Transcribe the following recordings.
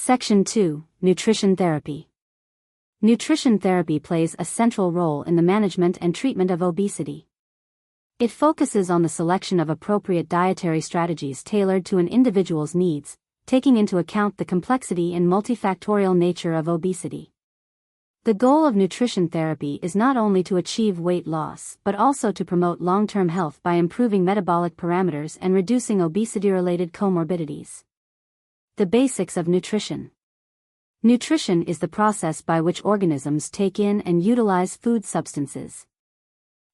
Section 2, Nutrition Therapy. Nutrition therapy plays a central role in the management and treatment of obesity. It focuses on the selection of appropriate dietary strategies tailored to an individual's needs, taking into account the complexity and multifactorial nature of obesity. The goal of nutrition therapy is not only to achieve weight loss but also to promote long-term health by improving metabolic parameters and reducing obesity-related comorbidities. The basics of nutrition. Nutrition is the process by which organisms take in and utilize food substances.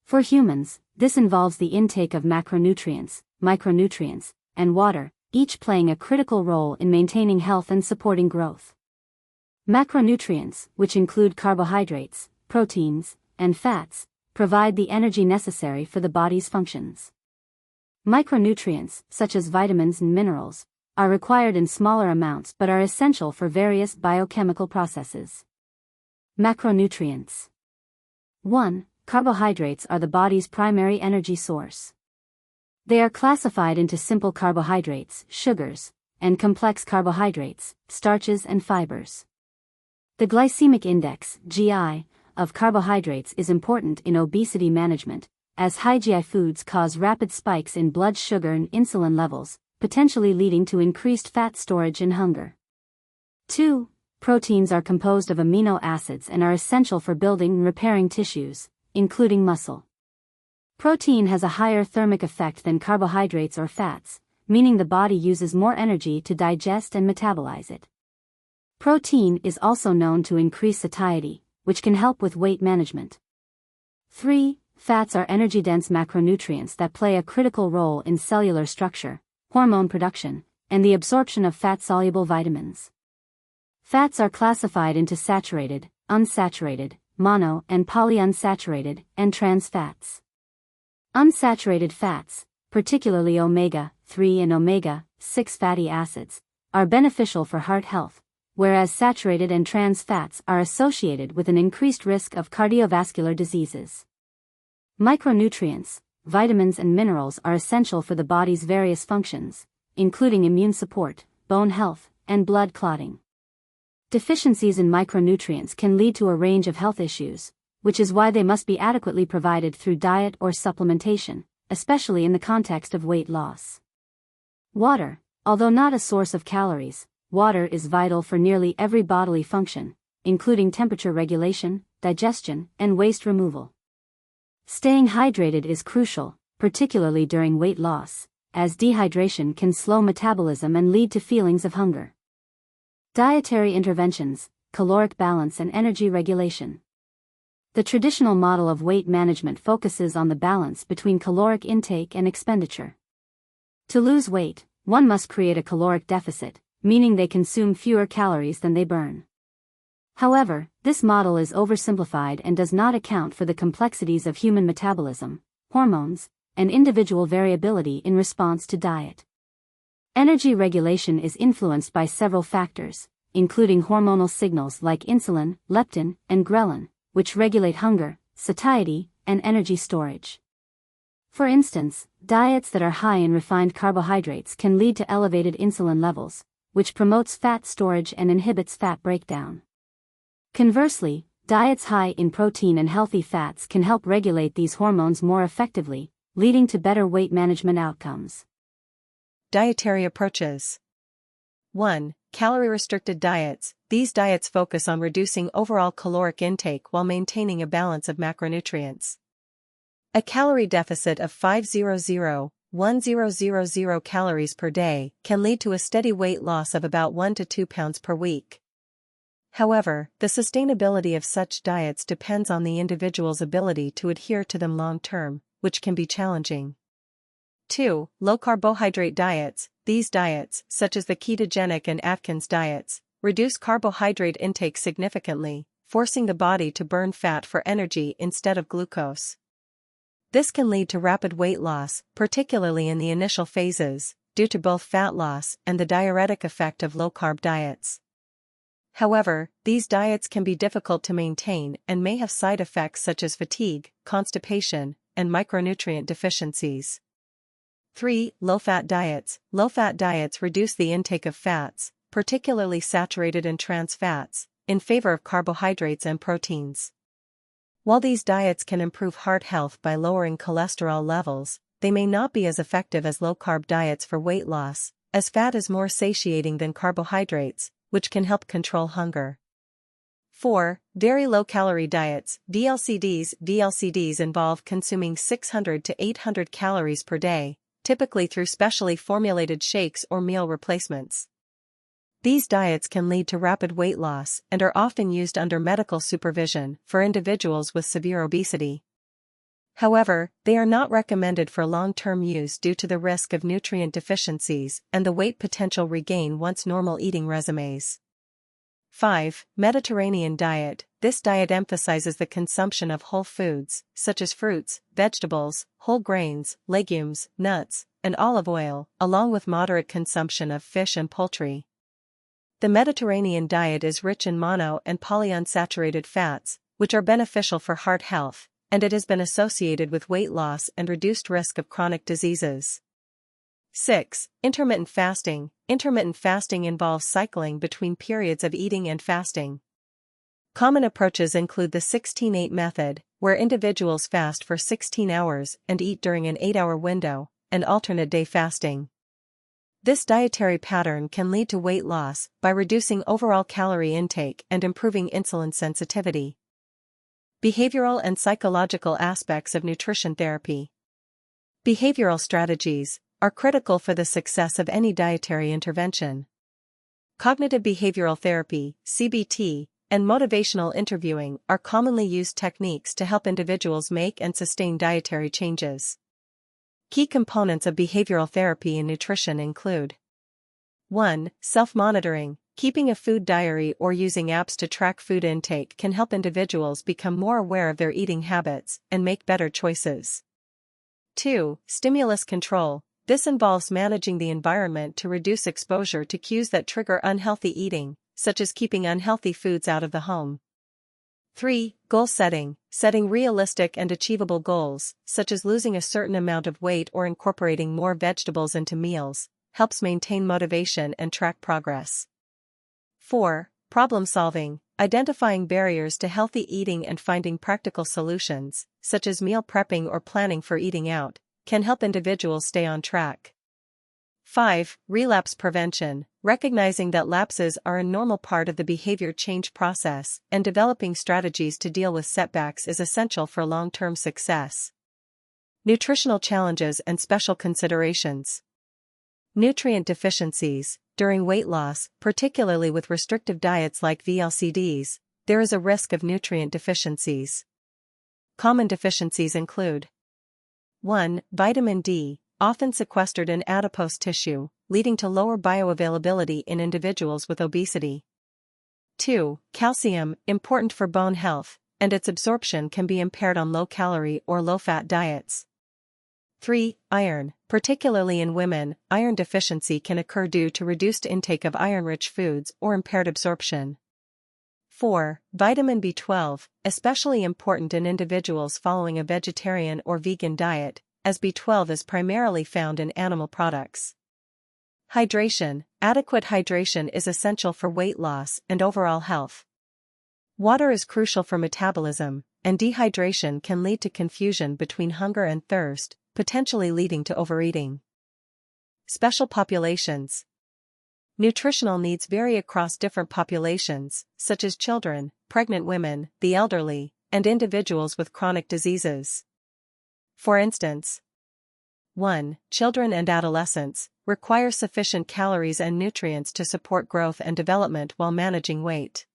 For humans, this involves the intake of macronutrients, micronutrients, and water, each playing a critical role in maintaining health and supporting growth. Macronutrients, which include carbohydrates, proteins, and fats, provide the energy necessary for the body's functions. Micronutrients, such as vitamins and minerals, are required in smaller amounts but are essential for various biochemical processes. Macronutrients. 1. Carbohydrates are the body's primary energy source. They are classified into simple carbohydrates, sugars, and complex carbohydrates, starches and fibers. The glycemic index, GI, of carbohydrates is important in obesity management, as high GI foods cause rapid spikes in blood sugar and insulin levels, potentially leading to increased fat storage and hunger. 2. Proteins are composed of amino acids and are essential for building and repairing tissues, including muscle. Protein has a higher thermic effect than carbohydrates or fats, meaning the body uses more energy to digest and metabolize it. Protein is also known to increase satiety, which can help with weight management. 3. Fats are energy-dense macronutrients that play a critical role in cellular structure, hormone production, and the absorption of fat-soluble vitamins. Fats are classified into saturated, unsaturated, mono and polyunsaturated, and trans fats. Unsaturated fats, particularly omega-3 and omega-6 fatty acids, are beneficial for heart health, whereas saturated and trans fats are associated with an increased risk of cardiovascular diseases. Micronutrients, vitamins and minerals are essential for the body's various functions, including immune support, bone health, and blood clotting. Deficiencies in micronutrients can lead to a range of health issues, which is why they must be adequately provided through diet or supplementation, especially in the context of weight loss. Water, although not a source of calories, water is vital for nearly every bodily function, including temperature regulation, digestion, and waste removal. Staying hydrated is crucial, particularly during weight loss, as dehydration can slow metabolism and lead to feelings of hunger. Dietary interventions, caloric balance and energy regulation. The traditional model of weight management focuses on the balance between caloric intake and expenditure. To lose weight, one must create a caloric deficit, meaning they consume fewer calories than they burn. However, this model is oversimplified and does not account for the complexities of human metabolism, hormones, and individual variability in response to diet. Energy regulation is influenced by several factors, including hormonal signals like insulin, leptin, and ghrelin, which regulate hunger, satiety, and energy storage. For instance, diets that are high in refined carbohydrates can lead to elevated insulin levels, which promotes fat storage and inhibits fat breakdown. Conversely, diets high in protein and healthy fats can help regulate these hormones more effectively, leading to better weight management outcomes. Dietary approaches. 1. Calorie-restricted diets. These diets focus on reducing overall caloric intake while maintaining a balance of macronutrients. A calorie deficit of 500-1000 calories per day can lead to a steady weight loss of about 1 to 2 pounds per week. However, the sustainability of such diets depends on the individual's ability to adhere to them long-term, which can be challenging. 2. Low-carbohydrate diets. These diets, such as the ketogenic and Atkins diets, reduce carbohydrate intake significantly, forcing the body to burn fat for energy instead of glucose. This can lead to rapid weight loss, particularly in the initial phases, due to both fat loss and the diuretic effect of low-carb diets. However, these diets can be difficult to maintain and may have side effects such as fatigue, constipation, and micronutrient deficiencies. 3. Low-fat diets. Low-fat diets reduce the intake of fats, particularly saturated and trans fats, in favor of carbohydrates and proteins. While these diets can improve heart health by lowering cholesterol levels, they may not be as effective as low-carb diets for weight loss, as fat is more satiating than carbohydrates, which can help control hunger. 4. Very low-calorie diets, VLCDs. VLCDs involve consuming 600 to 800 calories per day, typically through specially formulated shakes or meal replacements. These diets can lead to rapid weight loss and are often used under medical supervision for individuals with severe obesity. However, they are not recommended for long-term use due to the risk of nutrient deficiencies and the weight potential regain once normal eating resumes. 5. Mediterranean diet. This diet emphasizes the consumption of whole foods, such as fruits, vegetables, whole grains, legumes, nuts, and olive oil, along with moderate consumption of fish and poultry. The Mediterranean diet is rich in mono- and polyunsaturated fats, which are beneficial for heart health, and it has been associated with weight loss and reduced risk of chronic diseases. 6. Intermittent fasting. Intermittent fasting involves cycling between periods of eating and fasting. Common approaches include the 16-8 method, where individuals fast for 16 hours and eat during an 8-hour window, and alternate day fasting. This dietary pattern can lead to weight loss by reducing overall calorie intake and improving insulin sensitivity. Behavioral and psychological aspects of nutrition therapy. Behavioral strategies are critical for the success of any dietary intervention. Cognitive behavioral therapy, CBT, and motivational interviewing are commonly used techniques to help individuals make and sustain dietary changes. Key components of behavioral therapy in nutrition include: 1. Self-monitoring. Keeping a food diary or using apps to track food intake can help individuals become more aware of their eating habits and make better choices. 2. Stimulus control. This involves managing the environment to reduce exposure to cues that trigger unhealthy eating, such as keeping unhealthy foods out of the home. 3. Goal setting. Setting realistic and achievable goals, such as losing a certain amount of weight or incorporating more vegetables into meals, helps maintain motivation and track progress. 4. Problem solving. Identifying barriers to healthy eating and finding practical solutions, such as meal prepping or planning for eating out, can help individuals stay on track. 5. Relapse prevention. Recognizing that lapses are a normal part of the behavior change process and developing strategies to deal with setbacks is essential for long-term success. Nutritional challenges and special considerations. Nutrient deficiencies. During weight loss, particularly with restrictive diets like VLCDs, there is a risk of nutrient deficiencies. Common deficiencies include: 1. Vitamin D, often sequestered in adipose tissue, leading to lower bioavailability in individuals with obesity. 2. Calcium, important for bone health, and its absorption can be impaired on low-calorie or low-fat diets. 3. Iron, particularly in women, iron deficiency can occur due to reduced intake of iron-rich foods or impaired absorption. 4. Vitamin B12, especially important in individuals following a vegetarian or vegan diet, as B12 is primarily found in animal products. Hydration. Adequate hydration is essential for weight loss and overall health. Water is crucial for metabolism, and dehydration can lead to confusion between hunger and thirst, potentially leading to overeating. Special populations. Nutritional needs vary across different populations, such as children, pregnant women, the elderly, and individuals with chronic diseases. For instance, 1. Children and adolescents require sufficient calories and nutrients to support growth and development while managing weight.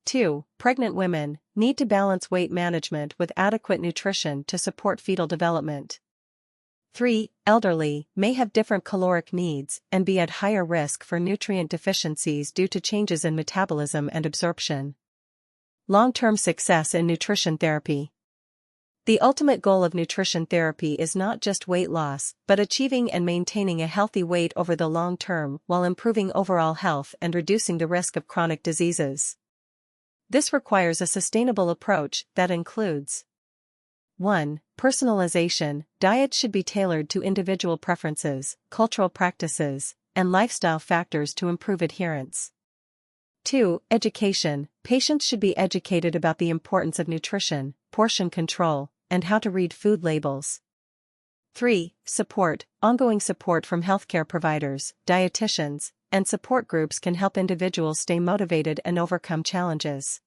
2. Pregnant women need to balance weight management with adequate nutrition to support fetal development. 3. Elderly may have different caloric needs and be at higher risk for nutrient deficiencies due to changes in metabolism and absorption. Long-term success in nutrition therapy. The ultimate goal of nutrition therapy is not just weight loss, but achieving and maintaining a healthy weight over the long term while improving overall health and reducing the risk of chronic diseases. This requires a sustainable approach that includes: 1. Personalization. Diets should be tailored to individual preferences, cultural practices, and lifestyle factors to improve adherence. 2. Education. Patients should be educated about the importance of nutrition, portion control, and how to read food labels. 3. Support. Ongoing support from healthcare providers, dietitians, and support groups can help individuals stay motivated and overcome challenges.